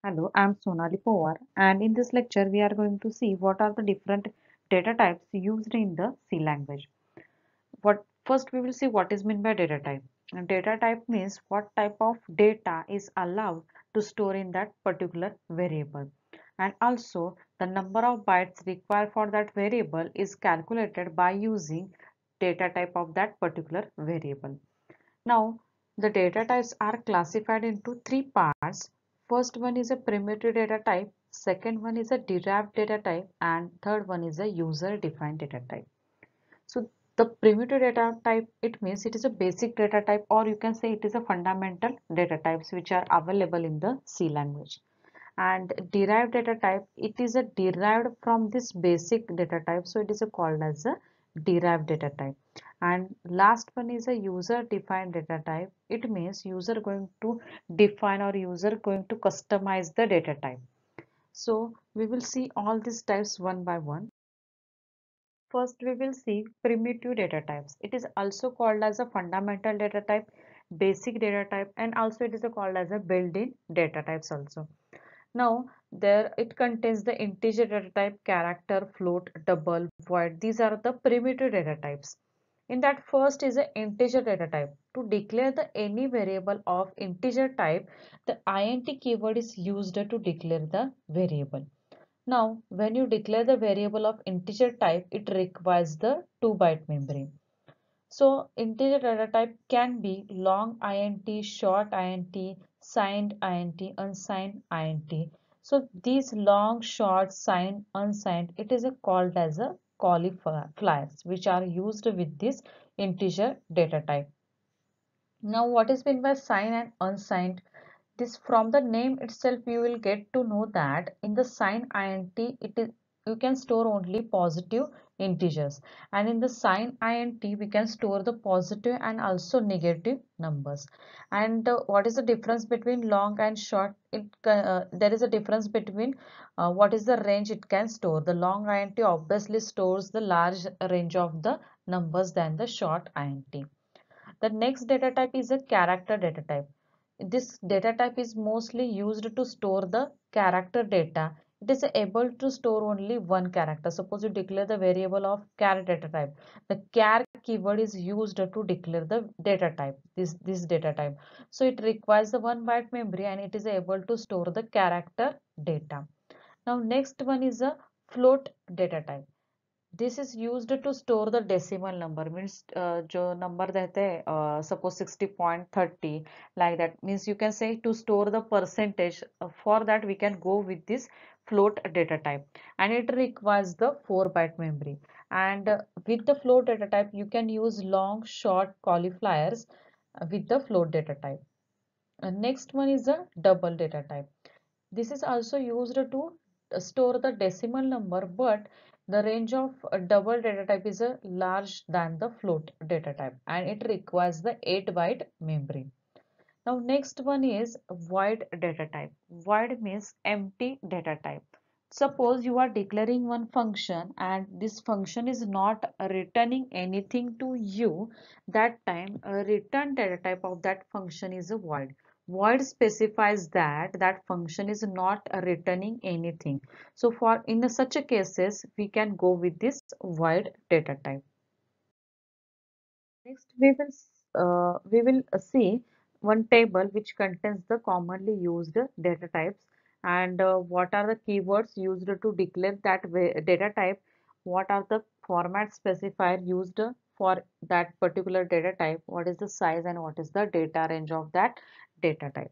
Hello, I'm Sonali Powar, and in this lecture, we are going to see what are the different data types used in the C language. What first we will see what is meant by data type. And data type means what type of data is allowed to store in that particular variable, and also the number of bytes required for that variable is calculated by using data type of that particular variable. Now, the data types are classified into three parts. First one is a primitive data type, second one is a derived data type, and third one is a user-defined data type. So the primitive data type, it means it is a basic data type, or you can say it is a fundamental data types which are available in the C language. And derived data type, it is a derived from this basic data type, so it is a called as a derived data type. And last one is a user defined data type. It means user going to define or user going to customize the data type. So we will see all these types one by one. First, we will see primitive data types. It is also called as a fundamental data type, basic data type, and also it is called as a built-in data types also. Now, there it contains the integer data type, character, float, double, void. These are the primitive data types. In that, first is an integer data type. To declare the any variable of integer type, the int keyword is used to declare the variable. Now, when you declare the variable of integer type, it requires the 2-byte memory. So, integer data type can be long int, short int, signed int, unsigned int. So, these long, short, signed, unsigned, it is called as a qualifiers which are used with this integer data type. Now, what is meant by signed and unsigned? This from the name itself you will get to know that in the sign int it is you can store only positive integers, and in the sign int we can store the positive and also negative numbers. And what is the difference between long and short? There is a difference between what is the range it can store. The long int obviously stores the large range of the numbers than the short int. The next data type is a character data type. This data type is mostly used to store the character data. It is able to store only one character. Suppose you declare the variable of char data type. The char keyword is used to declare the data type, this data type. So it requires the 1-byte memory and it is able to store the character data. Now next one is a float data type. This is used to store the decimal number, means जो number रहते हैं suppose 60.30 like that, means you can say to store the percentage. For that we can go with this float data type, and it requires the 4-byte memory. And with the float data type you can use long, short qualifiers with the float data type. Next one is a double data type. This is also used to store the decimal number, but the range of a double data type is large than the float data type, and it requires the 8-byte memory. Now next one is void data type. Void means empty data type. Suppose you are declaring one function and this function is not returning anything to you, that time a return data type of that function is a void. Void specifies that that function is not returning anything. So for in such a cases we can go with this void data type. Next, we will see one table which contains the commonly used data types, and what are the keywords used to declare that data type, what are the format specifier used for that particular data type, what is the size and what is the data range of that data type.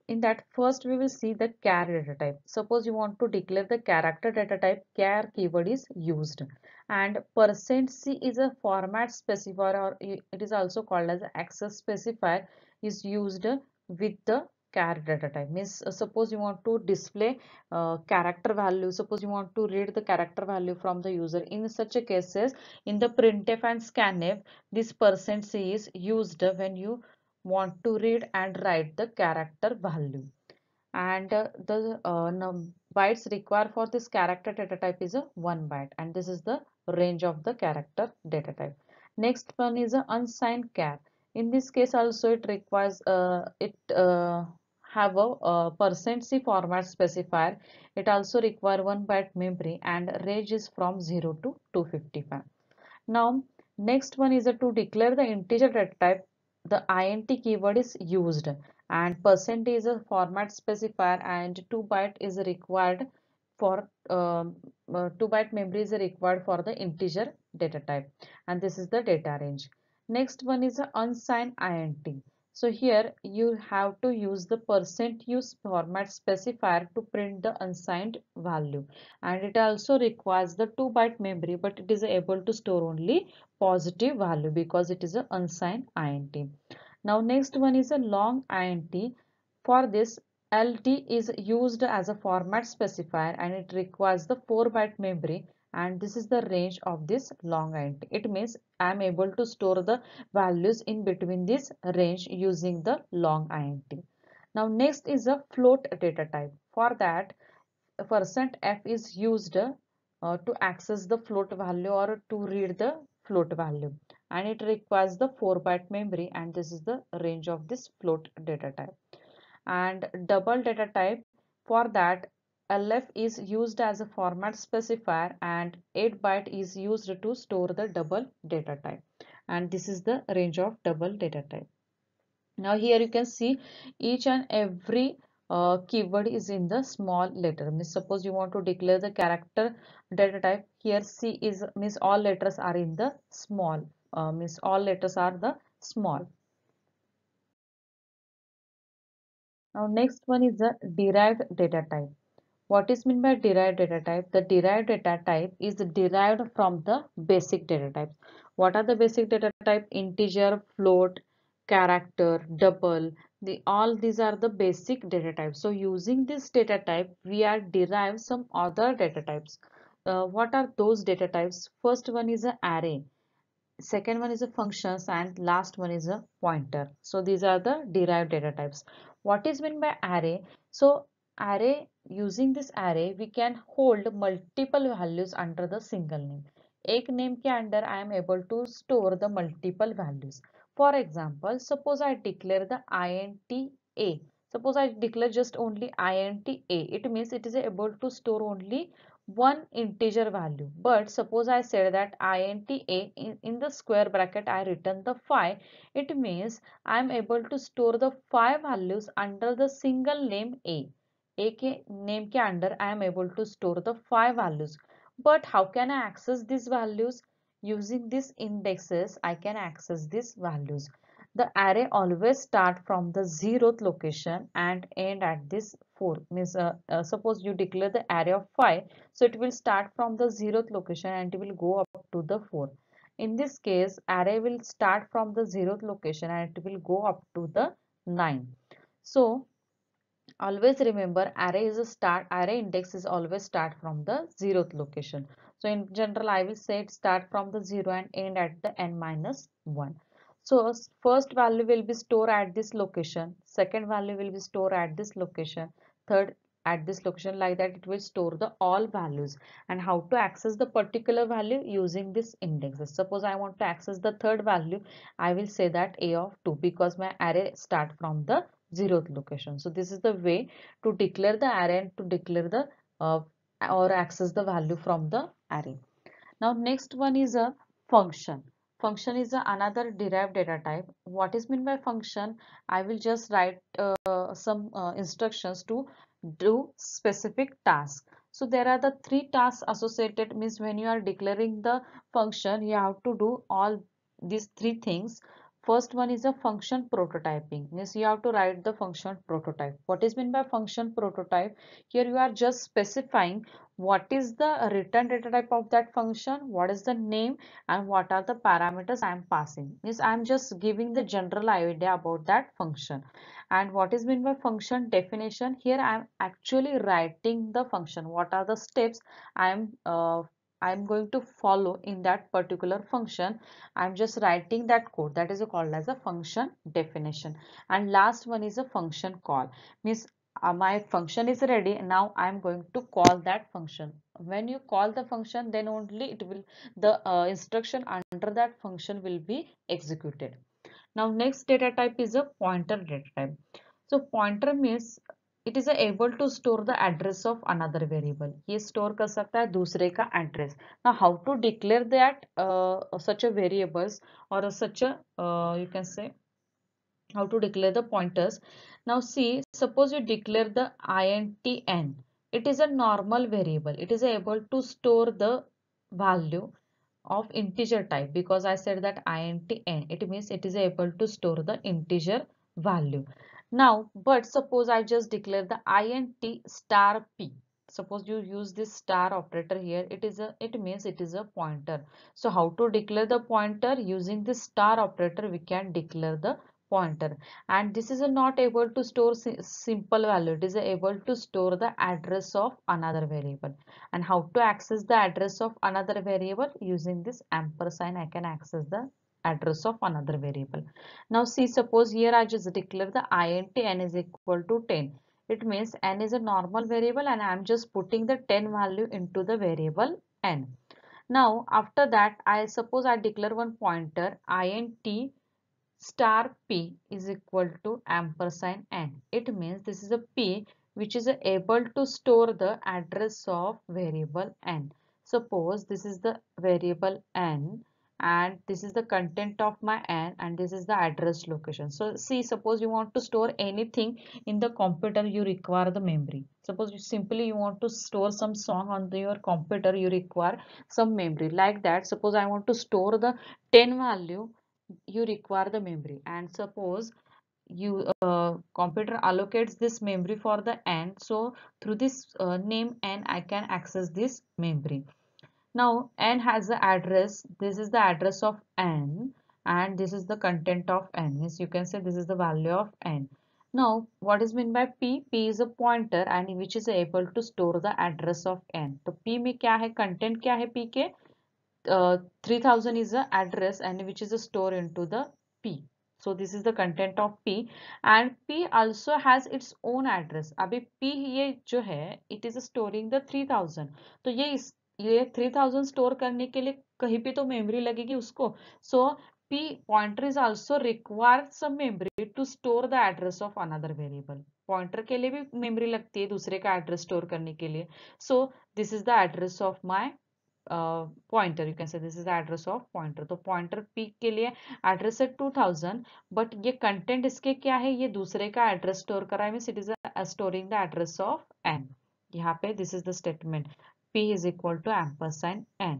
In that, first we will see the char data type. Suppose you want to declare the character data type, char keyword is used. And %c is a format specifier, or it is also called as access specifier, is used with the char data type. Means suppose you want to display character value, suppose you want to read the character value from the user. In such a cases, in the printf and scanf, this %c is used when you want to read and write the character value. And the bytes required for this character data type is a 1 byte, and this is the range of the character data type. Next one is a unsigned char. In this case also it requires it have a percent %c format specifier. It also require 1 byte memory and range is from 0 to 255. Now, next one is to declare the integer data type. The int keyword is used and percent is a format specifier and 2 byte is required for 2 byte memory is required for the integer data type, and this is the data range. Next one is a unsigned int. So here you have to use the percent use format specifier to print the unsigned value, and it also requires the 2 byte memory, but it is able to store only positive value because it is an unsigned int. Now next one is a long int. For this, lt is used as a format specifier and it requires the 4 byte memory, and this is the range of this long int. It means I am able to store the values in between this range using the long int. Now next is a float data type. For that, %f is used to access the float value or to read the float value, and it requires the 4 byte memory, and this is the range of this float data type. And double data type, for that, lf is used as a format specifier and 8 byte is used to store the double data type, and this is the range of double data type. Now here you can see each and every keyword is in the small letter. Means suppose you want to declare the character data type, here C is means all letters are in the small, means all letters are the small. Now next one is the derived data type. What is meant by derived data type? The derived data type is derived from the basic data types. What are the basic data type? Integer, float, character, double. All these are the basic data types. So using this data type, we are derive some other data types. What are those data types? First one is an array. Second one is a functions, and last one is a pointer. So these are the derived data types. What is meant by array? So array, using this array we can hold multiple values under the single name. एक name के under I am able to store the multiple values. For example, suppose I declare the int a. Suppose I declare just only int a. It means it is able to store only one integer value. But suppose I said that int a, in the square bracket I return the 5, it means I am able to store the 5 values under the single name a. A के name के under I am able to store the 5 values. But how can I access these values? Using these indexes I can access these values. The array always start from the 0th location and end at this 4. Means suppose you declare the array of 5, so it will start from the 0th location and it will go up to the 4. In this case, array will start from the 0th location and it will go up to the 9. So always remember, array index is always start from the 0th location. So in general I will say it start from the 0 and end at the n minus 1. So first value will be stored at this location, second value will be stored at this location, third at this location. Like that it will store the all values. And how to access the particular value? Using this indexes. Suppose I want to access the third value, I will say that a of 2 because my array start from the 0th location. So this is the way to declare the array and to declare the or access the value from the array. Now next one is a function. Function is another derived data type. What is meant by function? I will just write some instructions to do specific task. So there are the 3 tasks associated. Means when you are declaring the function, you have to do all these 3 things. First one is a function prototyping. Means you have to write the function prototype. What is meant by function prototype? Here you are just specifying what is the return data type of that function, what is the name, and what are the parameters I am passing. Means I am just giving the general idea about that function. And what is meant by function definition? Here I am actually writing the function. What are the steps I am going to follow in that particular function? I am just writing that code. That is called as a function definition. And last one is a function call. Means my function is ready. Now I am going to call that function. When you call the function, then only it will the instruction under that function will be executed. Now next data type is a pointer data type. So pointer means it is able to store the address of another variable. ये store कर सकता है दूसरे का address. Now how to declare that such a variables or such a you can say how to declare the pointers. Now see, suppose you declare the intn. It is a normal variable. It is able to store the value of integer type because I said that intn. It means it is able to store the integer value. Now, but suppose I just declare the int star p. Suppose you use this star operator here. It means it is a pointer. So how to declare the pointer? Using this star operator, we can declare the pointer, and this is not able to store simple value. It is able to store the address of another variable. And how to access the address of another variable? Using this ampersand I can access the address of another variable. Now see, suppose here I just declare the int n is equal to 10. It means n is a normal variable and I am just putting the 10 value into the variable n. Now after that, I suppose I declare one pointer int star p is equal to ampersand n. It means this is a p which is able to store the address of variable n. Suppose this is the variable n and this is the content of my n and this is the address location. So see, suppose you want to store anything in the computer, you require the memory. Suppose you want to store some song on your computer, you require some memory. Like that, suppose I want to store the 10 value, you require the memory. And suppose you computer allocates this memory for the n, so through this name n I can access this memory. Now n has the address. This is the address of n and this is the content of n. Yes, you can say this is the value of n. Now what is meant by p? P is a pointer and which is able to store the address of n. तो p में क्या है, content क्या है p के? 3000 is the address and which is a store into the p. So this is the content of p and p also has its own address. अभी p ये जो है it is storing the 3000. तो ये 3000 store करने के लिए कहीं पे तो मेमोरी लगेगी उसको. So p pointer is also required some memory to store the address of another variable. Pointer के लिए भी मेमोरी लगती है दूसरे का एड्रेस स्टोर करने के लिए. So this is the address of my pointer. You can say this is the address of pointer. तो पॉइंटर पी के लिए एड्रेस है 2000 बट ये कंटेंट इसके क्या है, ये दूसरे का एड्रेस स्टोर करा है. Means it is storing the address of an. यहाँ पे this is the statement p is equal to ampersand n.